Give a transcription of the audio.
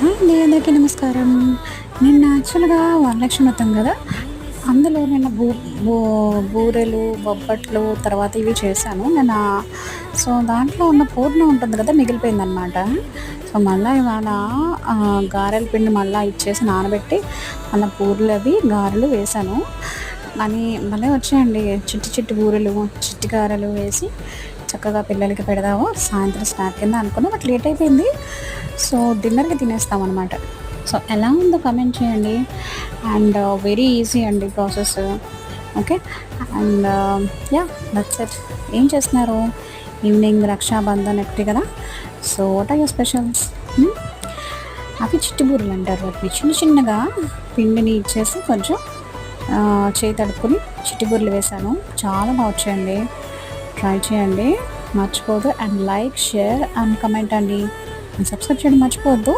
Hi అండి, అందరికీ నమస్కారం. నిన్న యాక్చువల్‌గా వరలక్ష్మి వ్రతం గదా! అందులో నిన్న బూ బూ బూరెలు, బొబ్బట్లు తర్వాత ఇవి చేశాను. సో, దాంట్లో ఉన్న పూర్ణం ఉంటుంది గదా! మిగిలిపోయిందనమాట. సో, మళ్ళా ఇవాళ గారెల పిండి మళ్ళా ఇచ్చేసి నానబెట్టి మళ్ళా పూర్లవి, గారెలు వేశాను. కానీ భలే వచ్చాయండి. చిట్టి చిట్టి బూరెలు, చిట్టి గారెలు వేసి చక్కగా పిల్లలకి పెడదాము సాయంత్రం స్నాక్ కింద అనుకున్నా. బట్ లేట్ అయిపోయింది. సో, డిన్నర్‌కి తినేస్తామనమాట. సో, ఎలా ఉందో కామెంట్ చేయండి. అండ్ వెరీ ఈజీ అండి process. Okay. And yeah! That's it. ఏం చేస్తున్నారు? ఈవినింగ్ రక్షాబంధన్ ఒకటి కదా! So, what are your specials? అవి చిట్టి బూరెలంటారు వాటిని. చిన్న చిన్నగా పిండిని ఇచ్చేసి కొంచెం చేయి తడుపుకొని చిట్టి బూరెలు వేశాను. చాలా బా వచ్చాయండి. ట్రై చేయండి. మర్చిపోవద్దు. And like, share and comment అండి. సబ్స్క్రైబ్ చేయడం మర్చిపోవద్దు.